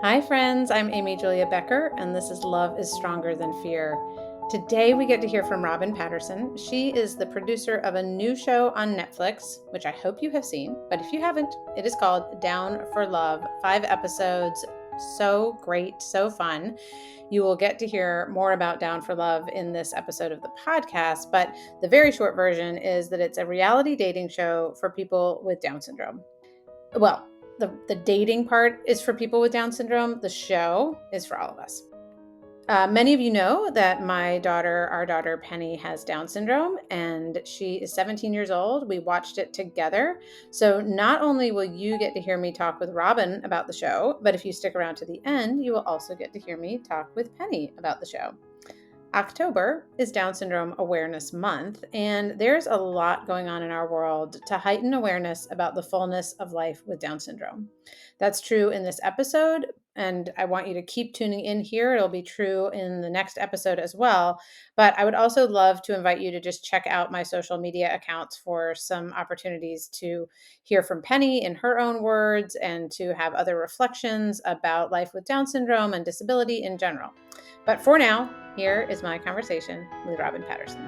Hi, friends. I'm Amy Julia Becker, and this is Love is Stronger Than Fear. Today, we get to hear from Robyn Paterson. She is the producer of a new show on Netflix, which I hope you have seen. But if you haven't, it is called Down for Love. 5 episodes. So great, so fun. You will get to hear more about Down for Love in this episode of the podcast. But the very short version is that it's a reality dating show for people with Down syndrome. Well, the dating part is for people with Down syndrome. The show is for all of us. Many of you know that our daughter Penny, has Down syndrome, and she is 17 years old. We watched it together. So not only will you get to hear me talk with Robyn about the show, but if you stick around to the end, you will also get to hear me talk with Penny about the show. October is Down Syndrome Awareness Month, and there's a lot going on in our world to heighten awareness about the fullness of life with Down syndrome. That's true in this episode, and I want you to keep tuning in here. It'll be true in the next episode as well. But I would also love to invite you to just check out my social media accounts for some opportunities to hear from Penny in her own words and to have other reflections about life with Down syndrome and disability in general. But for now, here is my conversation with Robyn Paterson.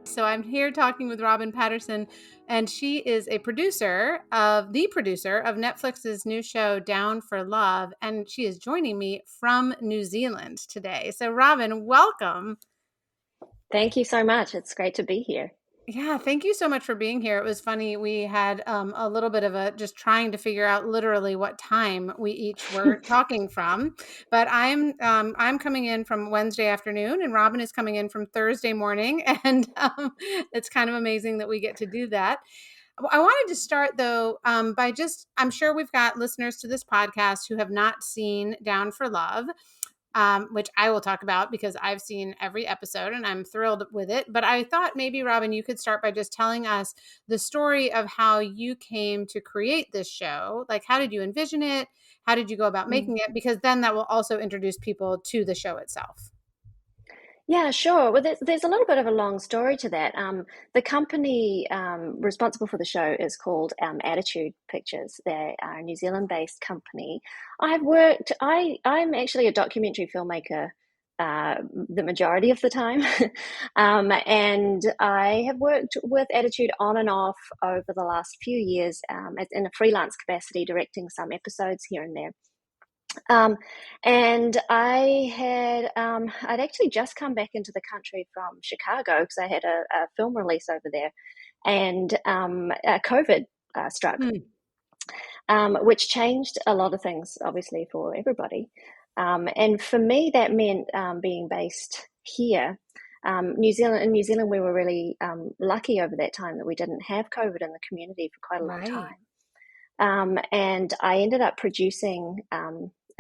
So I'm here talking with Robyn Paterson, and she is the producer of Netflix's new show, Down for Love, and she is joining me from New Zealand today. So Robyn, welcome. Thank you so much. It's great to be here. Yeah, thank you so much for being here. It was funny. We had a little bit of just trying to figure out literally what time we each were talking from. But I'm coming in from Wednesday afternoon, and Robyn is coming in from Thursday morning, and it's kind of amazing that we get to do that. I wanted to start though by I'm sure we've got listeners to this podcast who have not seen Down for Love. Which I will talk about because I've seen every episode and I'm thrilled with it. But I thought maybe, Robyn, you could start by just telling us the story of how you came to create this show. Like, how did you envision it? How did you go about making it? Because then that will also introduce people to the show itself. Yeah, sure. Well, there's a little bit of a long story to that. The company responsible for the show is called Attitude Pictures. They are a New Zealand-based company. I'm actually a documentary filmmaker the majority of the time. And I have worked with Attitude on and off over the last few years in a freelance capacity, directing some episodes here and there. And I'd actually just come back into the country from Chicago because I had a film release over there, and COVID struck, which changed a lot of things, obviously, for everybody. And for me, that meant being based here. In New Zealand, we were really lucky over that time that we didn't have COVID in the community for quite a long time. And I ended up producing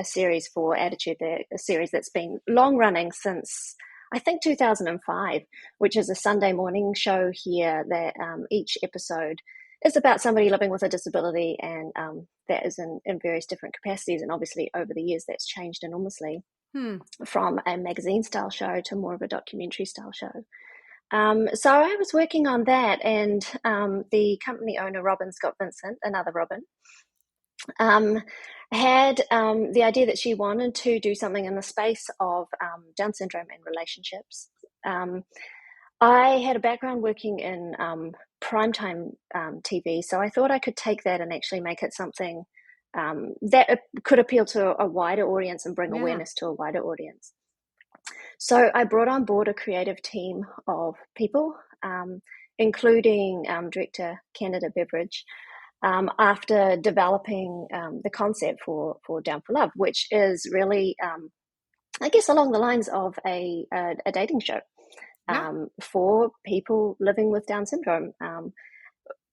a series for Attitude, a series that's been long running since I think 2005, which is a Sunday morning show here that each episode is about somebody living with a disability, and that is in various different capacities. And obviously over the years that's changed enormously from a magazine style show to more of a documentary style show. So I was working on that, and the company owner, Robyn Scott Vincent, another Robyn, had the idea that she wanted to do something in the space of Down syndrome and relationships. I had a background working in primetime TV, so I thought I could take that and actually make it something that could appeal to a wider audience and bring awareness to a wider audience. So I brought on board a creative team of people, including director Canada Beveridge, after developing the concept for Down for Love, which is really, I guess, along the lines of a dating show for people living with Down syndrome.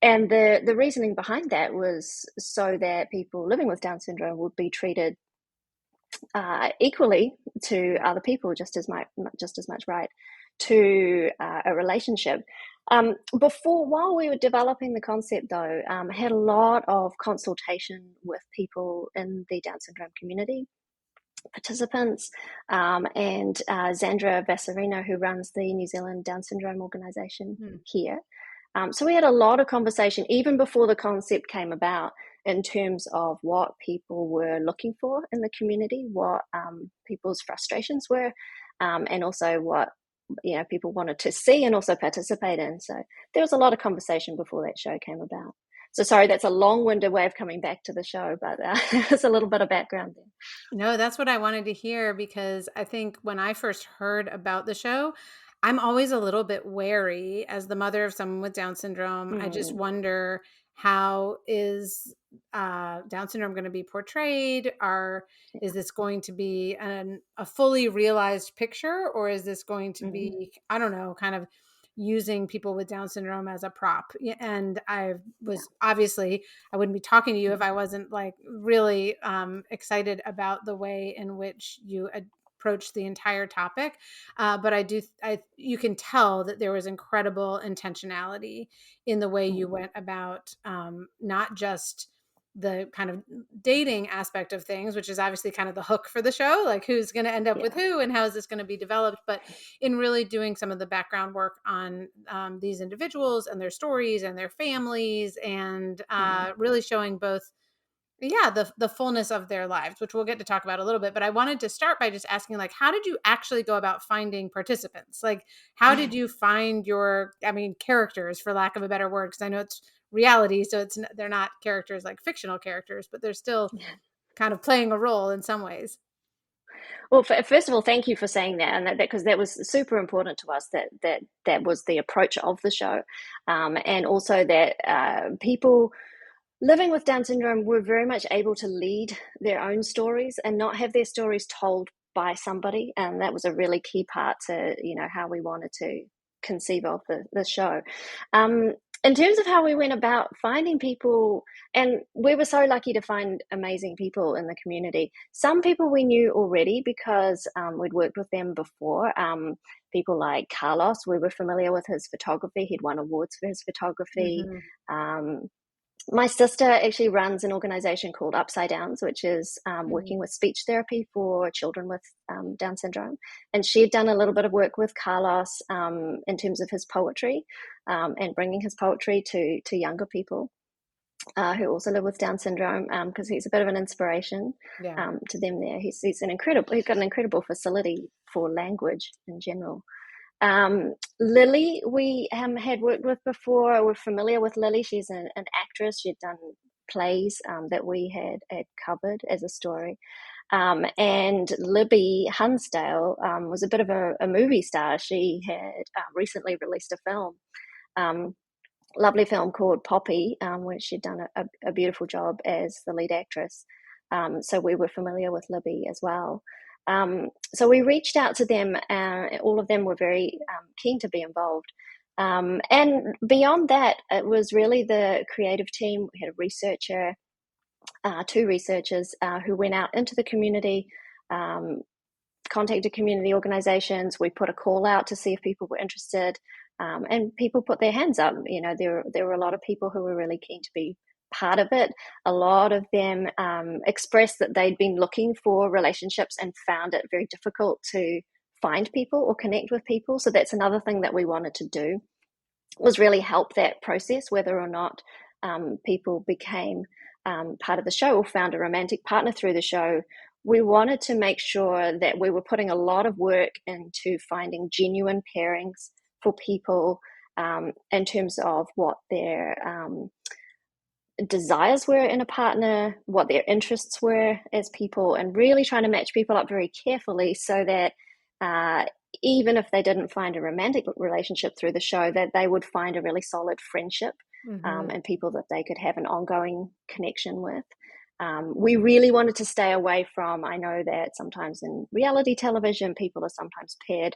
And the reasoning behind that was so that people living with Down syndrome would be treated equally to other people, just as much right to a relationship. While we were developing the concept, though, I had a lot of consultation with people in the Down syndrome community, participants, and Zandra Vassarino, who runs the New Zealand Down syndrome organisation here. So we had a lot of conversation even before the concept came about in terms of what people were looking for in the community, what people's frustrations were, and also what people wanted to see and also participate in. So there was a lot of conversation before that show came about. So sorry, that's a long-winded way of coming back to the show, but there's a little bit of background there. No, that's what I wanted to hear, because I think when I first heard about the show, I'm always a little bit wary as the mother of someone with Down syndrome. I just Mm, wonder, how is Down syndrome going to be portrayed? Is this going to be a fully realized picture, or is this going to mm, be, I don't know, kind of using people with Down syndrome as a prop? And I yeah. was obviously, I wouldn't be talking to you if Mm, I wasn't like really excited about the way in which you approach the entire topic. But you can tell that there was incredible intentionality in the way you mm, went about not just the kind of dating aspect of things, which is obviously kind of the hook for the show, like who's going to end up with yeah. who and how is this going to be developed, but in really doing some of the background work on these individuals and their stories and their families, and Mm, really showing both, yeah, the fullness of their lives, which we'll get to talk about a little bit. But I wanted to start by just asking, like, how did you actually go about finding participants? Like, how did you find your, I mean, characters, for lack of a better word, because I know it's reality, so they're not characters like fictional characters, but they're still yeah. kind of playing a role in some ways. Well, first of all, thank you for saying that, and that because that was super important to us. That was the approach of the show, and also that people living with Down syndrome were very much able to lead their own stories and not have their stories told by somebody, and that was a really key part to how we wanted to conceive of the show. Um, in terms of how we went about finding people, and we were so lucky to find amazing people in the community. Some people we knew already because we'd worked with them before. People like Carlos, we were familiar with his photography. He'd won awards for his photography. Mm-hmm. Um, my sister actually runs an organization called Upside Downs, which is working with speech therapy for children with Down syndrome. And she had done a little bit of work with Carlos in terms of his poetry and bringing his poetry to younger people who also live with Down syndrome, because he's a bit of an inspiration Yeah. to them there. He's got an incredible facility for language in general. Lily, we had worked with before. We're familiar with Lily. She's an actress. She'd done plays that we had covered as a story. And Libby Hunsdale was a bit of a movie star. She had recently released a film, lovely film called Poppy, where she'd done a beautiful job as the lead actress. So we were familiar with Libby as well. So we reached out to them. All of them were very keen to be involved. And beyond that, it was really the creative team. We had a researcher, two researchers who went out into the community, contacted community organizations. We put a call out to see if people were interested, and people put their hands up. There were a lot of people who were really keen to be part of it. A lot of them expressed that they'd been looking for relationships and found it very difficult to find people or connect with people. So that's another thing that we wanted to do, was really help that process, whether or not people became part of the show or found a romantic partner through the show. We wanted to make sure that we were putting a lot of work into finding genuine pairings for people in terms of what their desires were in a partner, what their interests were as people, and really trying to match people up very carefully so that even if they didn't find a romantic relationship through the show, that they would find a really solid friendship Mm-hmm. and people that they could have an ongoing connection with. We really wanted to stay away from, I know that sometimes in reality television, people are sometimes paired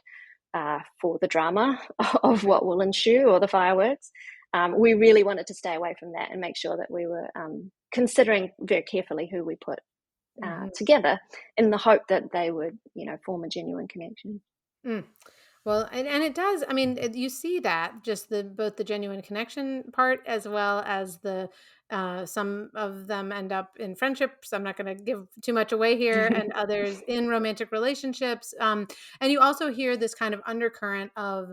for the drama of what will ensue or the fireworks. We really wanted to stay away from that and make sure that we were considering very carefully who we put Mm-hmm. together in the hope that they would, form a genuine connection. Mm. Well, and it does. I mean, you see that, just both the genuine connection part as well as the some of them end up in friendships. I'm not going to give too much away here, and others in romantic relationships. And you also hear this kind of undercurrent of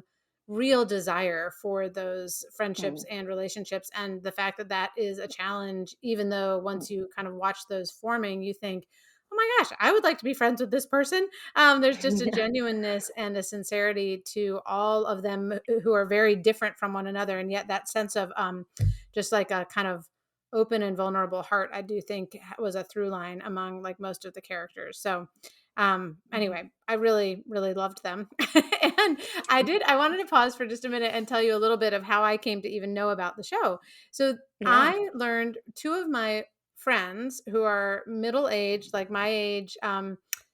real desire for those friendships Mm. and relationships. And the fact that that is a challenge, even though once you kind of watch those forming, you think, oh my gosh, I would like to be friends with this person. There's just a Yeah. genuineness and a sincerity to all of them who are very different from one another. And yet that sense of just like a kind of open and vulnerable heart, I do think was a through line among like most of the characters. So anyway, I really, really loved them. And I wanted to pause for just a minute and tell you a little bit of how I came to even know about the show. So Yeah. I learned two of my friends who are middle aged, like my age,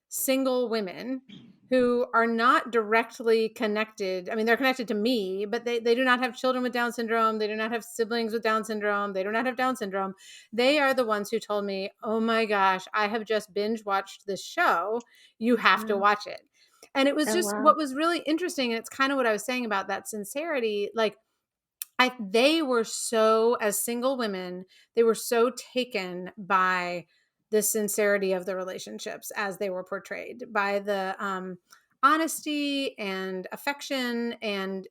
single women who are not directly connected. I mean, they're connected to me, but they do not have children with Down syndrome. They do not have siblings with Down syndrome. They do not have Down syndrome. They are the ones who told me, oh my gosh, I have just binge watched this show. You have to Wow. watch it. And it was Oh, just wow. what was really interesting. And it's kind of what I was saying about that sincerity. Like, they were so, as single women, they were so taken by the sincerity of the relationships as they were portrayed, by the honesty and affection, and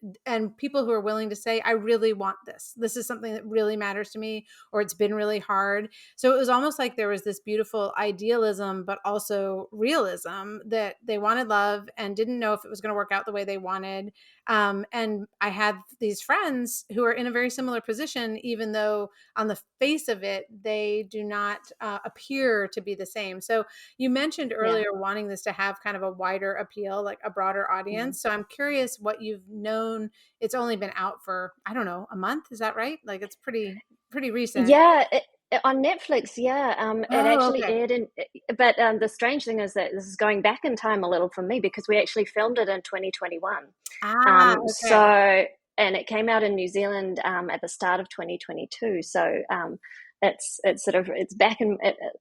people who are willing to say, I really want this. This is something that really matters to me, or it's been really hard. So it was almost like there was this beautiful idealism, but also realism, that they wanted love and didn't know if it was going to work out the way they wanted. And I had these friends who are in a very similar position, even though on the face of it, they do not appear to be the same. So you mentioned Yeah. earlier wanting this to have kind of a wider appeal, like a broader Mm. audience. So I'm curious what you've known. It's only been out for, I don't know, a month. Is that right? Like it's pretty recent. Yeah, on Netflix, yeah. It Oh, actually okay. aired in, but the strange thing is that this is going back in time a little for me because we actually filmed it in 2021. Ah, okay. So, and it came out in New Zealand at the start of 2022. So, it's sort of it's back in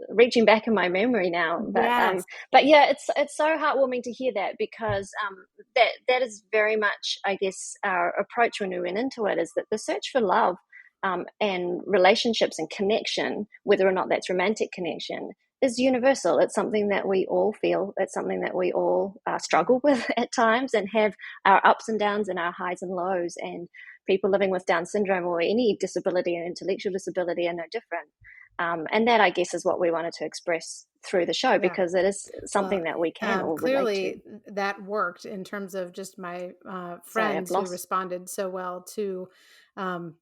reaching back in my memory now. Yes. But yeah, it's so heartwarming to hear that because that is very much, I guess, our approach when we went into it, is that the search for love and relationships and connection, whether or not that's romantic connection, is universal. It's something that we all feel. It's something that we all struggle with at times and have our ups and downs and our highs and lows. And people living with Down syndrome or any disability or intellectual disability are no different. And that, I guess, is what we wanted to express through the show Yeah. because it is Well, something that we can all relate to. clearly that worked in terms of just my Sorry, I've friends who lost. responded so well to um,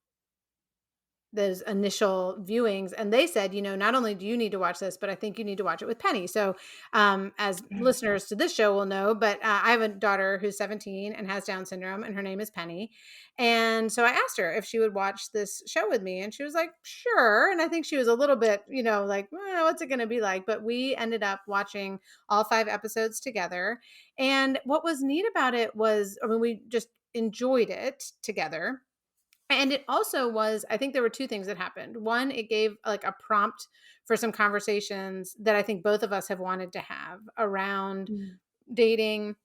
those initial viewings. And they said, not only do you need to watch this, but I think you need to watch it with Penny. So as listeners to this show will know, but I have a daughter who's 17 and has Down syndrome, and her name is Penny. And so I asked her if she would watch this show with me, and she was like, sure. And I think she was a little bit, like, what's it going to be like? But we ended up watching all 5 episodes together. And what was neat about it was, I mean, we just enjoyed it together. And it also was, I think there were two things that happened. One, it gave like a prompt for some conversations that I think both of us have wanted to have around Mm. dating,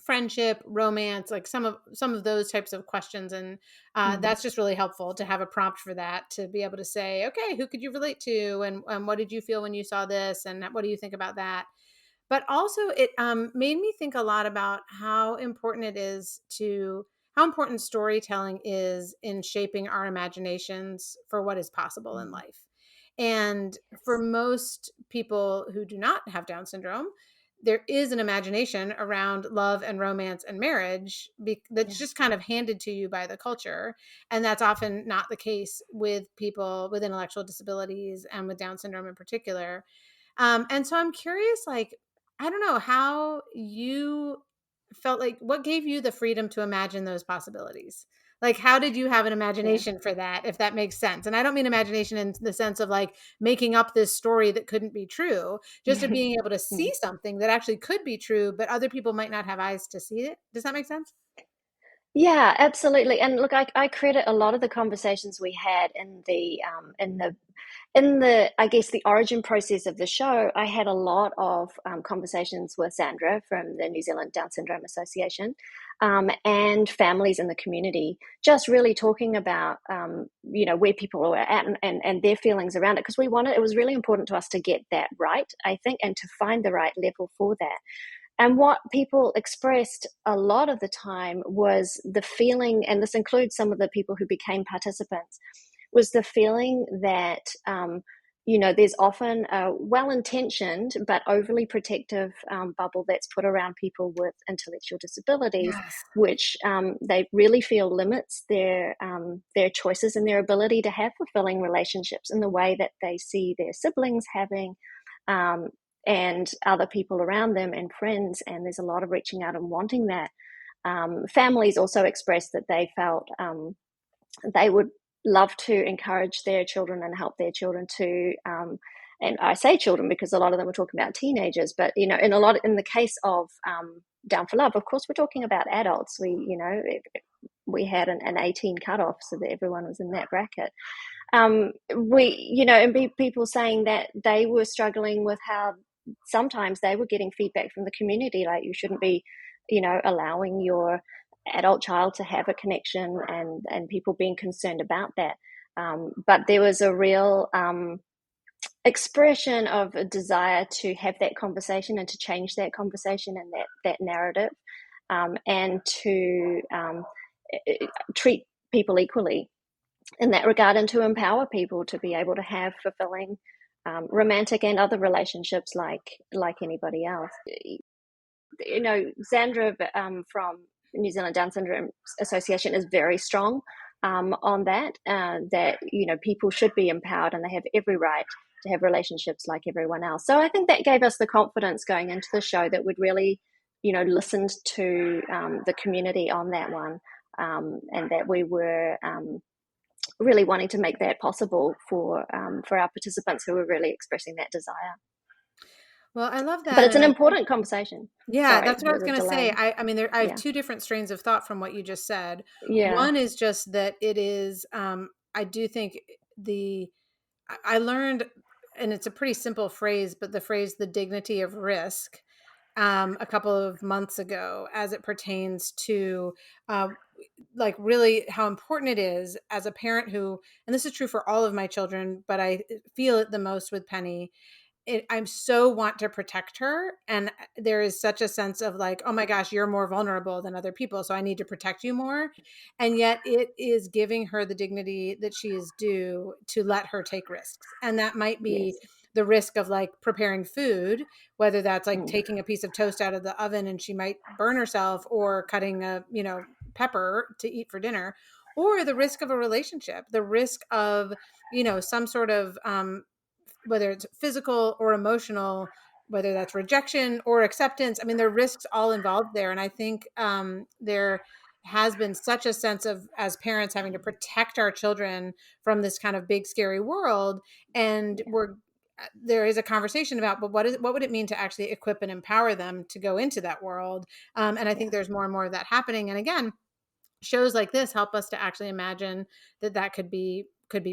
friendship, romance, like some of those types of questions. And Mm. that's just really helpful to have a prompt for that, to be able to say, okay, who could you relate to, and what did you feel when you saw this, and what do you think about that? But also it made me think a lot about how important storytelling is in shaping our imaginations for what is possible in Mm. life. And for Yes. most people who do not have Down syndrome, there is an imagination around love and romance and marriage that's Yeah. just kind of handed to you by the culture. And that's often not the case with people with intellectual disabilities and with Down syndrome in particular. And so I'm curious, like, I don't know how you felt, like, what gave you the freedom to imagine those possibilities? Like, how did you have an Yeah. imagination for that, if that makes sense? And I don't mean imagination in the sense of like making up this story that couldn't be true, just of being able to see Mm. something that actually could be true, but other people might not have eyes to see it. Does that make sense? Yeah, absolutely. And look, I credit a lot of the conversations we had in the I guess the origin process of the show. I had a lot of conversations with Sandra from the New Zealand Down Syndrome Association, and families in the community, just really talking about where people were at and their feelings around it, because it was really important to us to get that right, I think, and to find the right level for that. And what people expressed a lot of the time was the feeling, and this includes some of the people who became participants, was the feeling that, there's often a well-intentioned but overly protective bubble that's put around people with intellectual disabilities, Yes. which they really feel limits their choices and their ability to have fulfilling relationships in the way that they see their siblings having, and other people around them and friends. And there's a lot of reaching out and wanting that. Families also expressed that they felt they would love to encourage their children and help their children to, and I say children because a lot of them were talking about teenagers, but in the case of Down for Love, of course, we're talking about adults. We had an 18 cutoff, so that everyone was in that bracket. People saying that they were struggling with how sometimes they were getting feedback from the community, like, you shouldn't be, allowing your adult child to have a connection, and people being concerned about that. But there was a real expression of a desire to have that conversation and to change that conversation and that narrative, and to treat people equally in that regard, and to empower people to be able to have fulfilling romantic and other relationships like anybody else. Xandra from New Zealand Down Syndrome Association is very strong on that people should be empowered and they have every right to have relationships like everyone else. So I think that gave us the confidence going into the show that we'd really, listened to the community on that one, and that we were really wanting to make that possible for our participants who were really expressing that desire. Well, I love But that, it's and an I think, important conversation. yeah, Sorry, that's what I there's was a going to say. delay. I have Yeah. two different strains of thought from what you just said. Yeah. One is just that it is, I do think I learned, and it's a pretty simple phrase, but the phrase, the dignity of risk, a couple of months ago, as it pertains to, uh, like, really how important it is as a parent who, and this is true for all of my children, but I feel it the most with Penny. I'm so want to protect her. And there is such a sense of like, oh my gosh, you're more vulnerable than other people, so I need to protect you more. And yet it is giving her the dignity that she is due to let her take risks. And that might be Yes. the risk of like preparing food, whether that's like Mm. taking a piece of toast out of the oven and she might burn herself, or cutting a, pepper to eat for dinner, or the risk of a relationship, the risk of, some sort of, whether it's physical or emotional, whether that's rejection or acceptance. I mean, there are risks all involved there. And I think there has been such a sense of, as parents, having to protect our children from this kind of big, scary world. And Yeah. there is a conversation about, but what would it mean to actually equip and empower them to go into that world? And I Yeah. think there's more and more of that happening. And again, shows like this help us to actually imagine that could be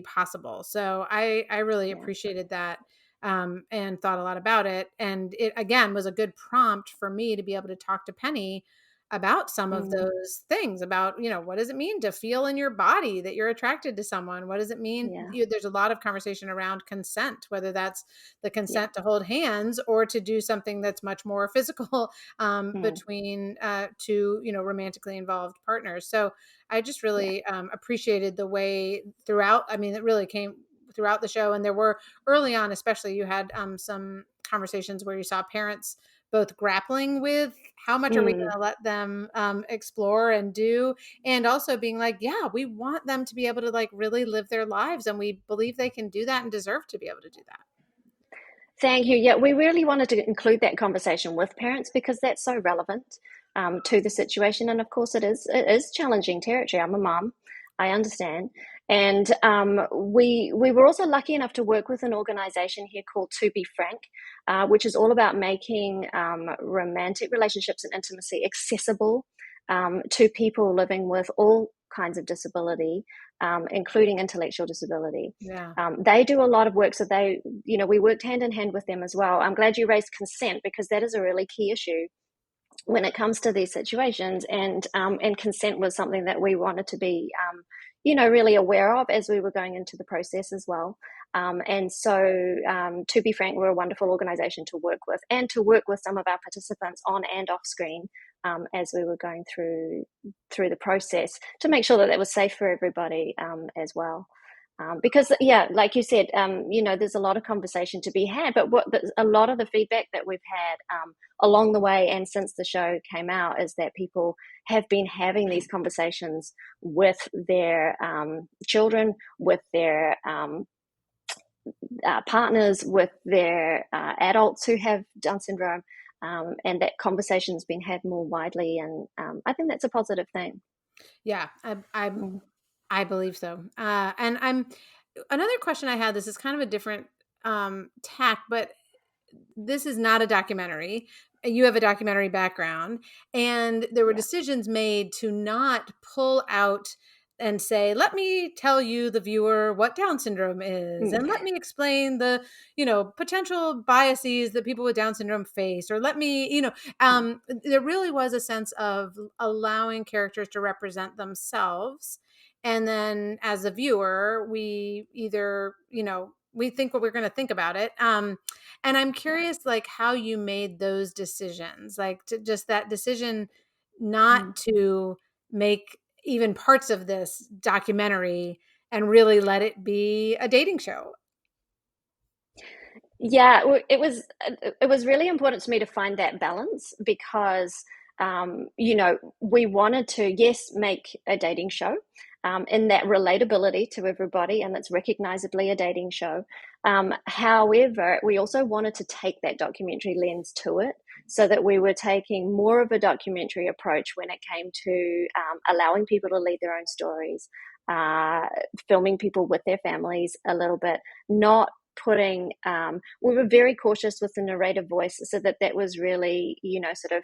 possible. So I really Yeah. appreciated that, and thought a lot about it. And it again was a good prompt for me to be able to talk to Penny about some of Mm. those things, about, what does it mean to feel in your body that you're attracted to someone? What does it mean? Yeah. There's a lot of conversation around consent, whether that's the Yeah. consent to hold hands or to do something that's much more physical, Mm. between two, romantically involved partners. So I just Yeah. really appreciated the way throughout. I mean, it really came throughout the show, and there were early on, especially, you had some conversations where you saw parents both grappling with how much are we going Mm. to let them explore and do, and also being like, yeah, we want them to be able to like really live their lives, and we believe they can do that and deserve to be able to do that. Thank you. Yeah, we really wanted to include that conversation with parents because that's so relevant to the situation. And of course, it is challenging territory. I'm a mom, I understand. And we were also lucky enough to work with an organization here called To Be Frank, which is all about making romantic relationships and intimacy accessible to people living with all kinds of disability, including intellectual disability. Yeah. They do a lot of work, so we worked hand in hand with them as well. I'm glad you raised consent because that is a really key issue when it comes to these situations, and consent was something that we wanted to be, really aware of as we were going into the process as well. And so, to be frank, we're a wonderful organization to work with, and to work with some of our participants on and off screen, as we were going through the process, to make sure that that was safe for everybody, as well. Because, yeah, like you said, there's a lot of conversation to be had, but a lot of the feedback that we've had, along the way and since the show came out, is that people have been having these conversations with their children, with their partners, with their adults who have Down syndrome, and that conversation's been had more widely, and I think that's a positive thing. Yeah, Mm. I believe so. And I'm another question I had. This is kind of a different tack, but this is not a documentary. You have a documentary background, and there were Yeah. decisions made to not pull out and say, let me tell you, the viewer, what Down syndrome is, Mm. and let me explain the, potential biases that people with Down syndrome face, or let me, Mm. there really was a sense of allowing characters to represent themselves. And then as a viewer, we either, we think what we're going to think about it. And I'm Yeah. curious, like, how you made those decisions, like, to just that decision not Mm. to make even parts of this documentary and really let it be a dating show. Yeah, it was really important to me to find that balance, because we wanted to, yes, make a dating show, in that relatability to everybody, and it's recognizably a dating show. However, we also wanted to take that documentary lens to it, so that we were taking more of a documentary approach when it came to allowing people to lead their own stories, uh, filming people with their families a little bit, not putting we were very cautious with the narrative voice, so that was really, sort of,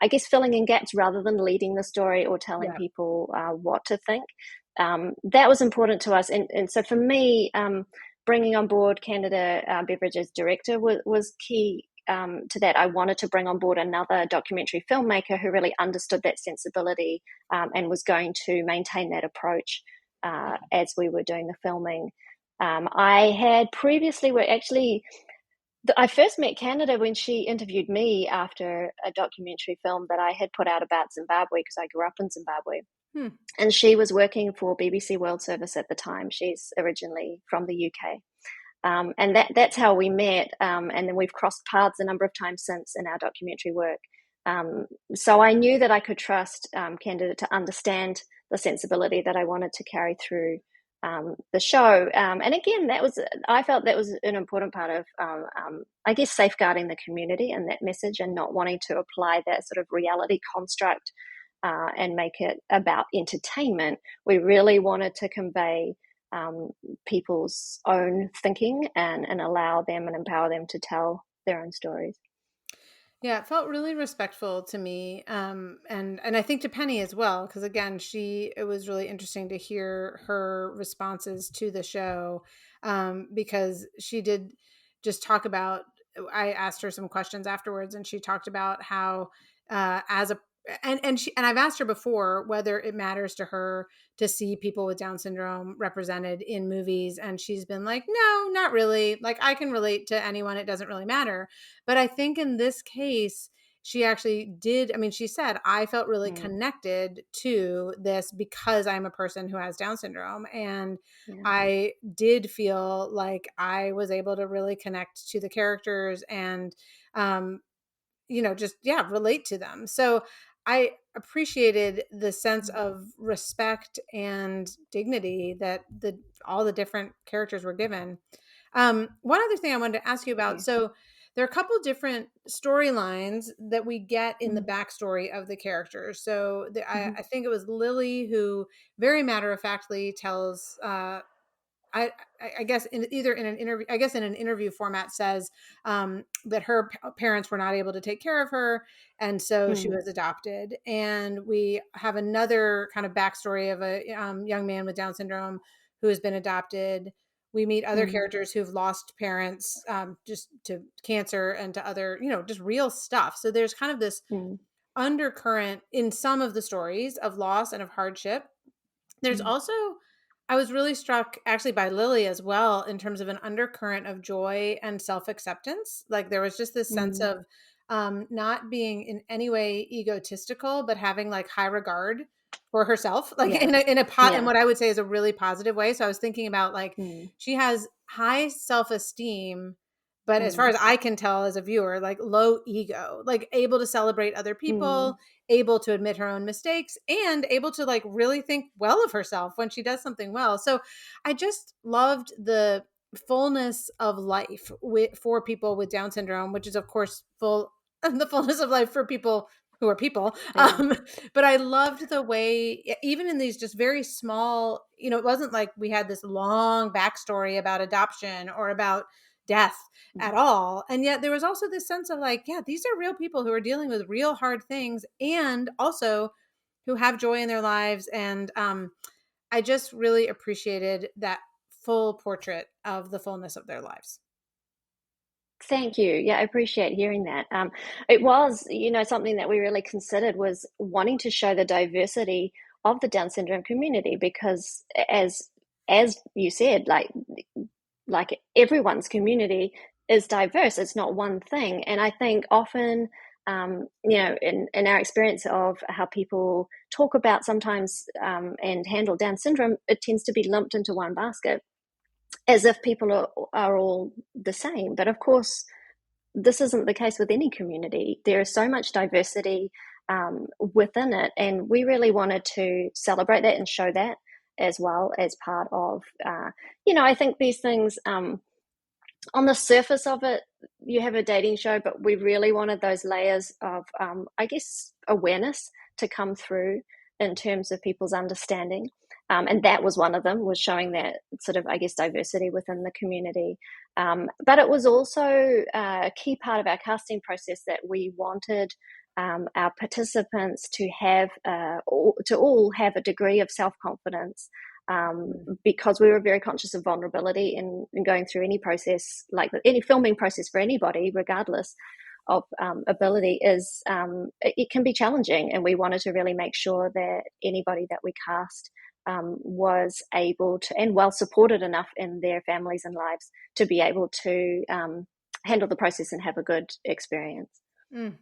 I guess, filling in gaps rather than leading the story or telling Yeah. people what to think. That was important to us, and so for me, bringing on board Canada Beveridge as director was key, to that. I wanted to bring on board another documentary filmmaker who really understood that sensibility, and was going to maintain that approach as we were doing the filming. I had previously were actually I first met Canada when she interviewed me after a documentary film that I had put out about Zimbabwe, because I grew up in Zimbabwe. Hmm. And she was working for BBC World Service at the time. She's originally from the UK. And that's how we met. And then we've crossed paths a number of times since in our documentary work. Um, so I knew that I could trust Candida to understand the sensibility that I wanted to carry through the show. And again, I felt that was an important part of, I guess, safeguarding the community and that message, and not wanting to apply that sort of reality construct and make it about entertainment. We really wanted to convey um, people's own thinking, and allow them and empower them to tell their own stories. Yeah, it felt really respectful to me, and I think to Penny as well, because again, it was really interesting to hear her responses to the show, because she did just talk about. I asked her some questions afterwards, and she talked about how, as a and I've asked her before whether it matters to her to see people with Down syndrome represented in movies, and she's been like, no, not really. Like, I can relate to anyone; it doesn't really matter. But I think in this case, she actually did. I mean, she said, I felt really Mm. connected to this because I'm a person who has Down syndrome. And Yeah. I did feel like I was able to really connect to the characters and, um, just, yeah, relate to them. So I appreciated the sense Mm. of respect and dignity that all the different characters were given. One other thing I wanted to ask you Thank about. you. So there are a couple different storylines that we get in the Mm. backstory of the characters. So Mhm. I think it was Lily who very matter of factly tells I, I guess either in an interview, I guess in an interview format says that her parents were not able to take care of her, and so she Mm. was adopted. And we have another kind of backstory of a young man with Down syndrome who has been adopted. We meet other Mm. characters who've lost parents just to cancer and to other, just real stuff. So there's kind of this Mm. undercurrent in some of the stories of loss and of hardship, There's Mm. also, I was really struck actually by Lily as well in terms of an undercurrent of joy and self acceptance. Like there was just this sense Mm. of not being in any way egotistical, but having like high regard for herself, like Yeah. in Yeah. what I would say is a really positive way. So I was thinking about like Mm. she has high self esteem, but as far Mm. as I can tell as a viewer, like low ego, like able to celebrate other Mm. people, able to admit her own mistakes, and able to like really think well of herself when she does something well. So I just loved the fullness of life for people with Down syndrome, which is of course full the fullness of life for people who are people. Yeah. But I loved the way, even in these just very small, it wasn't like we had this long backstory about adoption or about death Mm. at all. And yet there was also this sense of like, yeah, these are real people who are dealing with real hard things and also who have joy in their lives. And I just really appreciated that full portrait of the fullness of their lives. Thank you. Yeah, I appreciate hearing that. It was, something that we really considered was wanting to show the diversity of the Down syndrome community because, as you said, like everyone's community is diverse. It's not one thing, and I think often, in our experience of how people talk about sometimes and handle Down syndrome, it tends to be lumped into one basket as if people are all the same. But of course, this isn't the case with any community. There is so much diversity within it, and we really wanted to celebrate that and show that as well as part of, I think these things, on the surface of it, you have a dating show, but we really wanted those layers of, I guess, awareness to come through in terms of people's understanding. And that was one of them, was showing that sort of, I guess, diversity within the community. But it was also a key part of our casting process that we wanted our participants to have, to all have a degree of self-confidence, because we were very conscious of vulnerability in going through any process, like any filming process for anybody, regardless of ability, it can be challenging, and we wanted to really make sure that anybody that we cast was able to and well supported enough in their families and lives to be able to handle the process and have a good experience. Mm.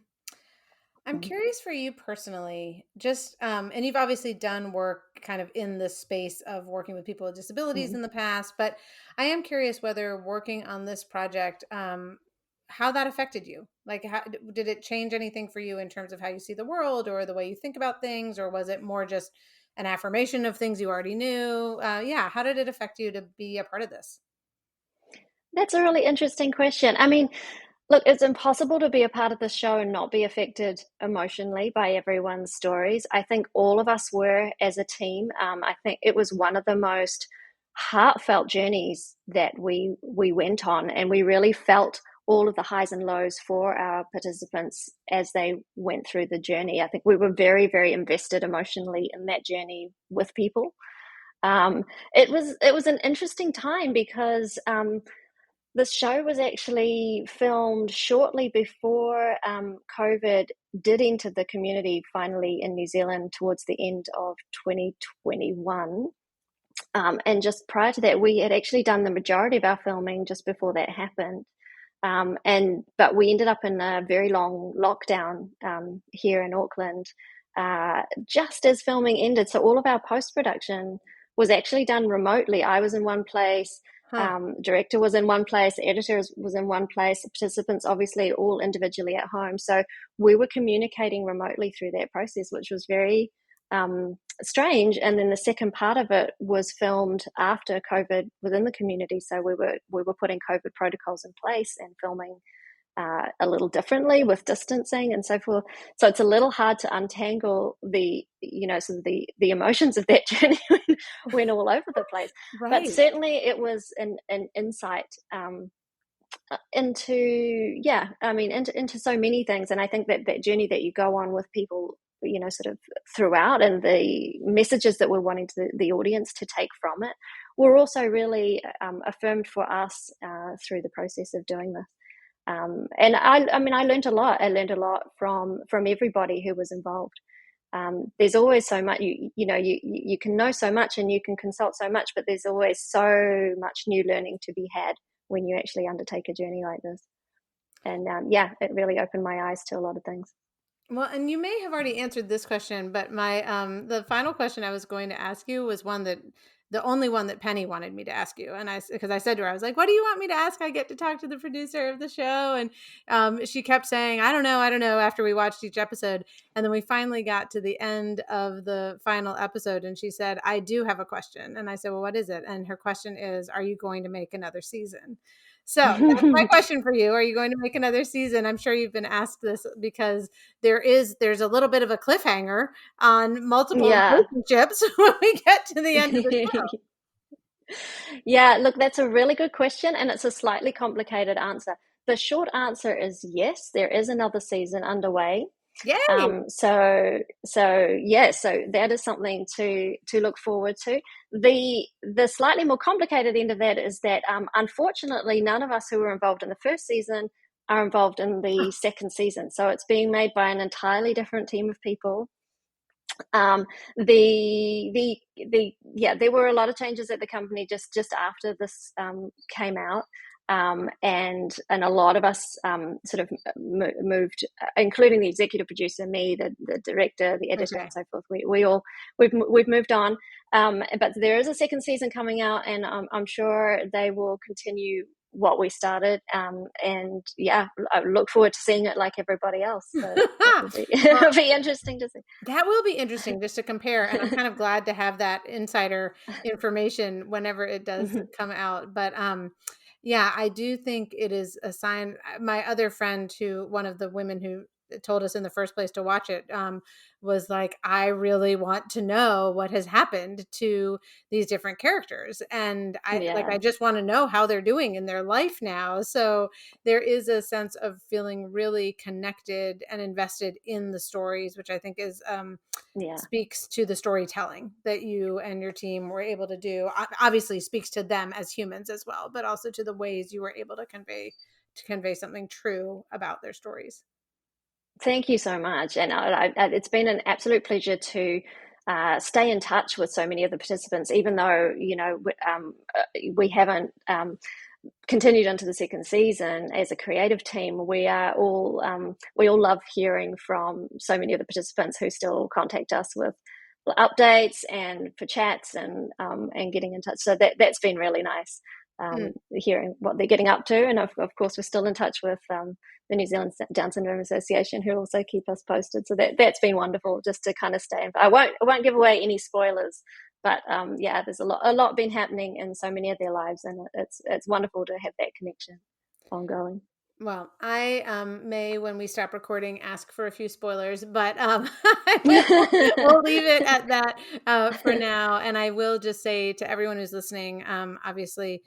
I'm Mhm. curious for you personally, just and you've obviously done work kind of in the space of working with people with disabilities Mhm. in the past, but I am curious whether working on this project, how that affected you. Like, how did it change anything for you in terms of how you see the world or the way you think about things, or was it more just an affirmation of things you already knew? Yeah, how did it affect you to be a part of this? That's a really interesting question. I mean, look, it's impossible to be a part of the show and not be affected emotionally by everyone's stories. I think all of us were as a team. I think it was one of the most heartfelt journeys that we went on, and we really felt all of the highs and lows for our participants as they went through the journey. I think we were very, very invested emotionally in that journey with people. Um, it was an interesting time because the show was actually filmed shortly before COVID did enter the community finally in New Zealand towards the end of 2021. And just prior to that, we had actually done the majority of our filming just before that happened. But we ended up in a very long lockdown here in Auckland just as filming ended. So all of our post production was actually done remotely. I was in one place, Huh. director was in one place, editor was in one place, participants obviously all individually at home. So we were communicating remotely through that process, which was very strange. And then the second part of it was filmed after COVID within the community. So we were putting COVID protocols in place and filming a little differently with distancing and so forth. So it's a little hard to untangle sort of the emotions of that journey when all over the place. But Right. certainly it was an insight into, yeah, I mean, into so many things. And I think that that journey that you go on with people, sort of throughout, and the messages that we're wanting the audience to take from it were also really affirmed for us through the process of doing this. And I mean, I learned a lot. I learned a lot from everybody who was involved. there's always so much, you can know so much and you can consult so much, but there's always so much new learning to be had when you actually undertake a journey like this. And it really opened my eyes to a lot of things. Well, and you may have already answered this question, but my the final question I was going to ask you was one that the only one that Penny wanted me to ask you, and because I said to her, I was like, "What do you want me to ask? I get to talk to the producer of the show," and she kept saying, "I don't know, I don't know." After we watched each episode, and then we finally got to the end of the final episode, and she said, "I do have a question," and I said, "Well, what is it?" And her question is, "Are you going to make another season?" So that's my question for you. Are you going to make another season? I'm sure you've been asked this because there's a little bit of a cliffhanger on multiple Yeah. relationships when we get to the end of the show. Yeah, look, that's a really good question, and it's a slightly complicated answer. The short answer is yes, there is another season underway. Yay! So that is something to look forward to. The slightly more complicated end of that is that unfortunately none of us who were involved in the first season are involved in the second season. So it's being made by an entirely different team of people. There were a lot of changes at the company just after this came out. And a lot of us sort of moved, including the executive producer, me, the director, the editor, Okay. and so forth. We've moved on, but there is a second season coming out, and I'm sure they will continue what we started. And yeah, I look forward to seeing it like everybody else. So it'll be, Well, it'll be interesting to see. that will be interesting just to compare, and I'm kind of glad to have that insider information whenever it does come out. But yeah, I do think it is a sign. My other friend, who one of the women who told us in the first place to watch it, was like, I really want to know what has happened to these different characters, and I Yeah, just want to know how they're doing in their life now. So there is a sense of feeling really connected and invested in the stories, which I think is yeah. speaks to the storytelling that you and your team were able to do. Obviously, speaks to them as humans as well, but also to the ways you were able to convey something true about their stories. Thank you so much. And it's been an absolute pleasure to stay in touch with so many of the participants, even though, we haven't continued into the second season as a creative team. We all love hearing from so many of the participants who still contact us with updates and for chats and getting in touch. So that's been really nice. Mm. Hearing what they're getting up to, and of course we're still in touch with the New Zealand Down Syndrome Association, who also keep us posted. So that's been wonderful, just to kind of stay. I won't give away any spoilers, but there's a lot been happening in so many of their lives, and it's wonderful to have that connection ongoing. Well, I may, when we stop recording, ask for a few spoilers, but we'll leave it at that for now. And I will just say to everyone who's listening, obviously,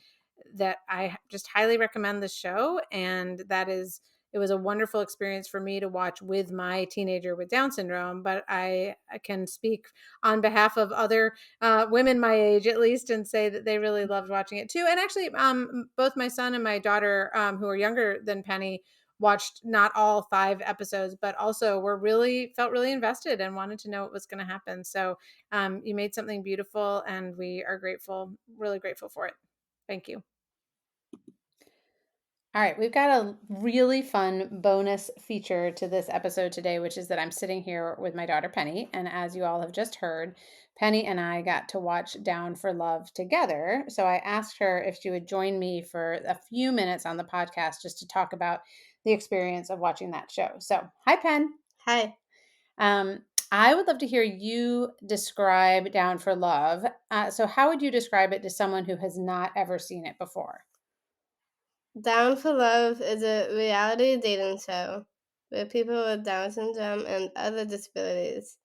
that I just highly recommend the show, and it was a wonderful experience for me to watch with my teenager with Down syndrome. But I can speak on behalf of other women my age, at least, and say that they really loved watching it too. And actually, both my son and my daughter, who are younger than Penny, watched not all 5 episodes, but also felt really invested and wanted to know what was going to happen. So you made something beautiful, and we are grateful, really grateful for it. Thank you. All right, we've got a really fun bonus feature to this episode today, which is that I'm sitting here with my daughter Penny. And as you all have just heard, Penny and I got to watch Down for Love together. So I asked her if she would join me for a few minutes on the podcast just to talk about the experience of watching that show. So, hi, Pen. Hi. Um, I would love to hear you describe Down for Love. So, how would you describe it to someone who has not ever seen it before? Down for Love is a reality dating show where people with Down syndrome and other disabilities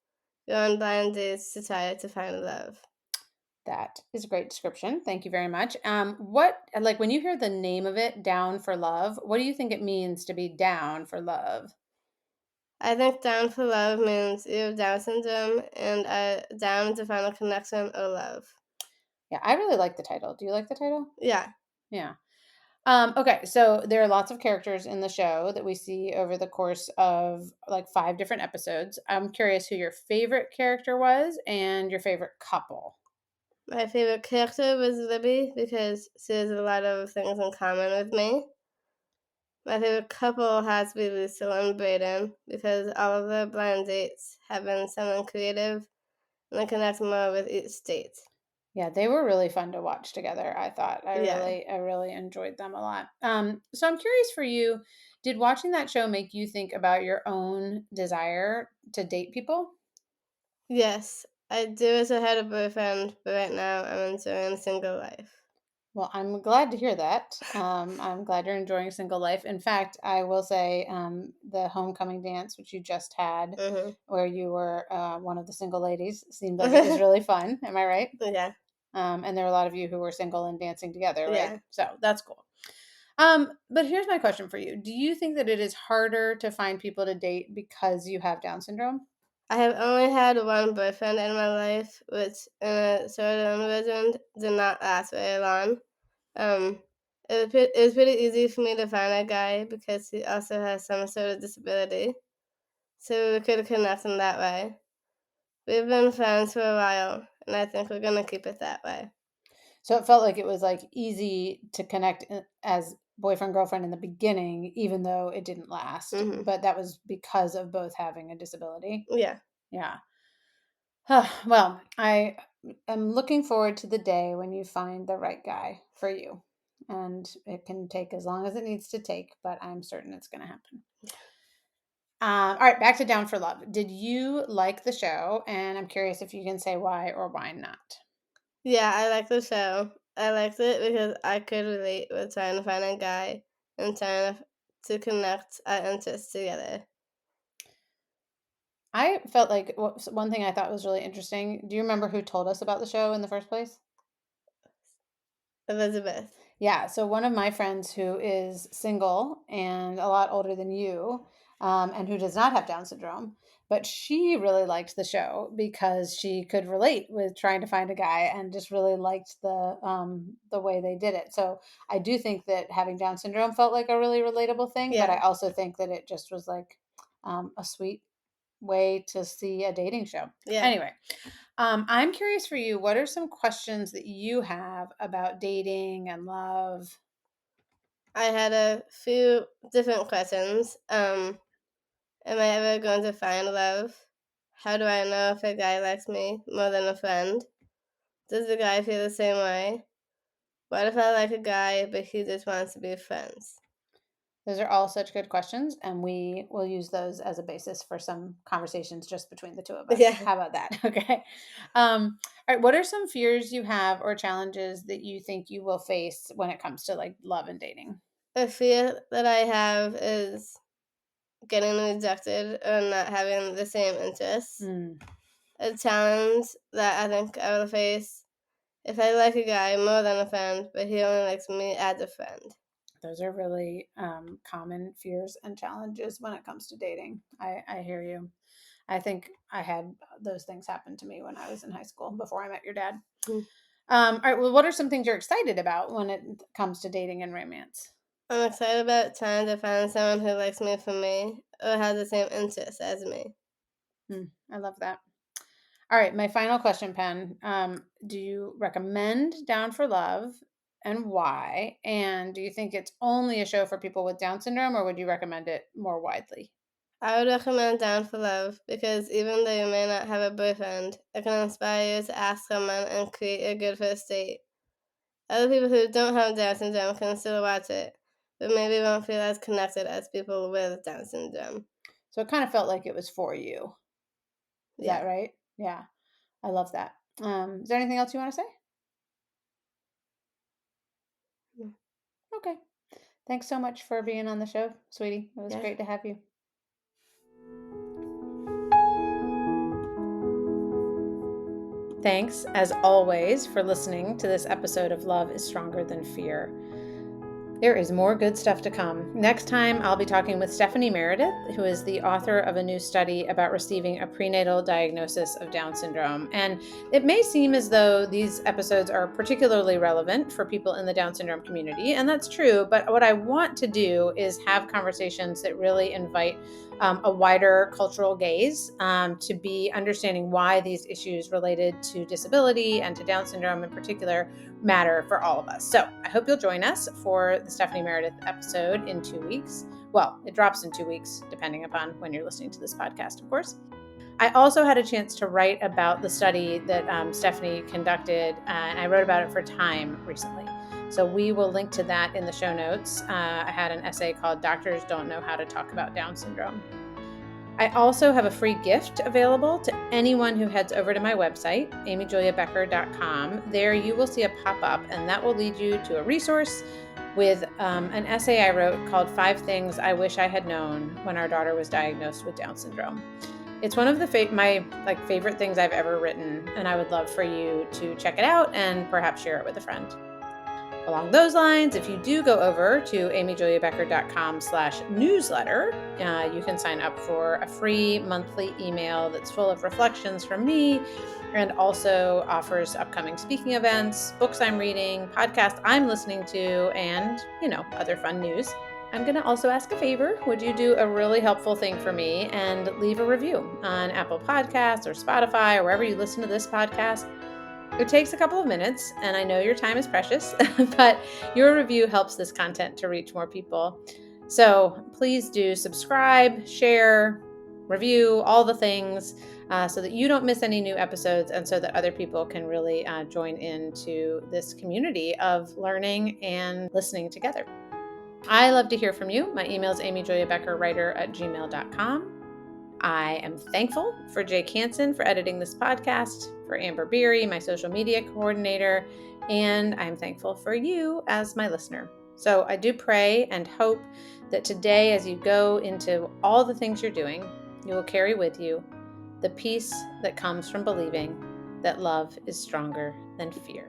go on blind dates to try to find love. That is a great description. Thank you very much. When you hear the name of it, Down for Love, what do you think it means to be down for love? I think Down for Love means you have Down syndrome and are down to find a connection or love. Yeah, I really like the title. Do you like the title? Yeah. Yeah. Okay, so there are lots of characters in the show that we see over the course of like 5 different episodes. I'm curious who your favorite character was and your favorite couple. My favorite character was Libby because she has a lot of things in common with me. My favorite couple has to be Lucille and Brayden because all of the blind dates have been someone creative and they connect more with each date. Yeah, they were really fun to watch together, I thought. Yeah. I really enjoyed them a lot. So I'm curious for you, did watching that show make you think about your own desire to date people? Yes, I do wish I had a boyfriend, but right now I'm enjoying single life. Well, I'm glad to hear that. I'm glad you're enjoying single life. In fact, I will say the homecoming dance, which you just had, Mm-hmm. where you were one of the single ladies, seemed like it was really fun. Am I right? Yeah. And there were a lot of you who were single and dancing together, right? Yeah. So that's cool. But here's my question for you. Do you think that it is harder to find people to date because you have Down syndrome? I have only had one boyfriend in my life, which in a certain version did not last very long. Um, it was pretty easy for me to find a guy because he also has some sort of disability, so we could connect in that way. We've been friends for a while, and I think we're gonna keep it that way. So it felt like it was like easy to connect as boyfriend girlfriend in the beginning, even though it didn't last. Hmm. But that was because of both having a disability. Yeah. Yeah. Well, I am looking forward to the day when you find the right guy for you. And it can take as long as it needs to take, but I'm certain it's going to happen. All right, back to Down for Love. Did you like the show? And I'm curious if you can say why or why not. Yeah, I like the show. I liked it because I could relate with trying to find a guy and trying to connect our interests together. I felt like one thing I thought was really interesting. Do you remember who told us about the show in the first place? Elizabeth. Yeah, so one of my friends who is single and a lot older than you, and who does not have Down syndrome, but she really liked the show because she could relate with trying to find a guy and just really liked the way they did it. So I do think that having Down syndrome felt like a really relatable thing, but I Yeah. also think that it just was like a sweet way to see a dating show. Yeah. Anyway, I'm curious for you, what are some questions that you have about dating and love? I had a few different questions. Am I ever going to find love? How do I know if a guy likes me more than a friend? Does the guy feel the same way? What if I like a guy but he just wants to be friends? Those are all such good questions, and we will use those as a basis for some conversations just between the two of us. Yeah. How about that? Okay. All right. What are some fears you have or challenges that you think you will face when it comes to like love and dating? A fear that I have is getting rejected or not having the same interests. Mm. A challenge that I think I will face if I like a guy more than a friend, but he only likes me as a friend. Those are really common fears and challenges when it comes to dating. I hear you. I think I had those things happen to me when I was in high school before I met your dad. Hmm. All right. Well, what are some things you're excited about when it comes to dating and romance? I'm excited about trying to find someone who likes me for me or has the same interests as me. I love that. All right. My final question, Pen. Do you recommend Down for Love and why? And do you think it's only a show for people with Down syndrome or would you recommend it more widely? I would recommend Down for Love because even though you may not have a boyfriend, it can inspire you to ask someone and create a good first date. Other people who don't have Down syndrome can still watch it, but maybe won't feel as connected as people with Down syndrome. So it kind of felt like it was for you. Is that Yeah. right? Yeah. I love that. Is there anything else you want to say? Mm. Okay. Thanks so much for being on the show, sweetie. It was Yeah. great to have you. Thanks, as always, for listening to this episode of Love is Stronger Than Fear. There is more good stuff to come. Next time, I'll be talking with Stephanie Meredith, who is the author of a new study about receiving a prenatal diagnosis of Down syndrome. And it may seem as though these episodes are particularly relevant for people in the Down syndrome community, and that's true. But what I want to do is have conversations that really invite a wider cultural gaze to be understanding why these issues related to disability and to Down syndrome in particular matter for all of us. So I hope you'll join us for the Stephanie Meredith episode in 2 weeks. Well, it drops in 2 weeks, depending upon when you're listening to this podcast, of course. I also had a chance to write about the study that Stephanie conducted, and I wrote about it for Time recently. So we will link to that in the show notes. I had an essay called Doctors Don't Know How to Talk About Down Syndrome. I also have a free gift available to anyone who heads over to my website, amyjuliabecker.com. There you will see a pop-up, and that will lead you to a resource with an essay I wrote called 5 Things I Wish I Had Known When Our Daughter Was Diagnosed with Down Syndrome. It's one of my favorite things I've ever written, and I would love for you to check it out and perhaps share it with a friend. Along those lines, if you do go over to amyjuliabecker.com/newsletter, you can sign up for a free monthly email that's full of reflections from me and also offers upcoming speaking events, books I'm reading, podcasts I'm listening to, and, other fun news. I'm going to also ask a favor. Would you do a really helpful thing for me and leave a review on Apple Podcasts or Spotify or wherever you listen to this podcast? It takes a couple of minutes, and I know your time is precious, but your review helps this content to reach more people. So please do subscribe, share, review, all the things, so that you don't miss any new episodes and so that other people can really join into this community of learning and listening together. I love to hear from you. My email is amyjuliabeckerwriter@gmail.com. I am thankful for Jake Hansen for editing this podcast, for Amber Beery, my social media coordinator, and I'm thankful for you as my listener. So I do pray and hope that today, as you go into all the things you're doing, you will carry with you the peace that comes from believing that love is stronger than fear.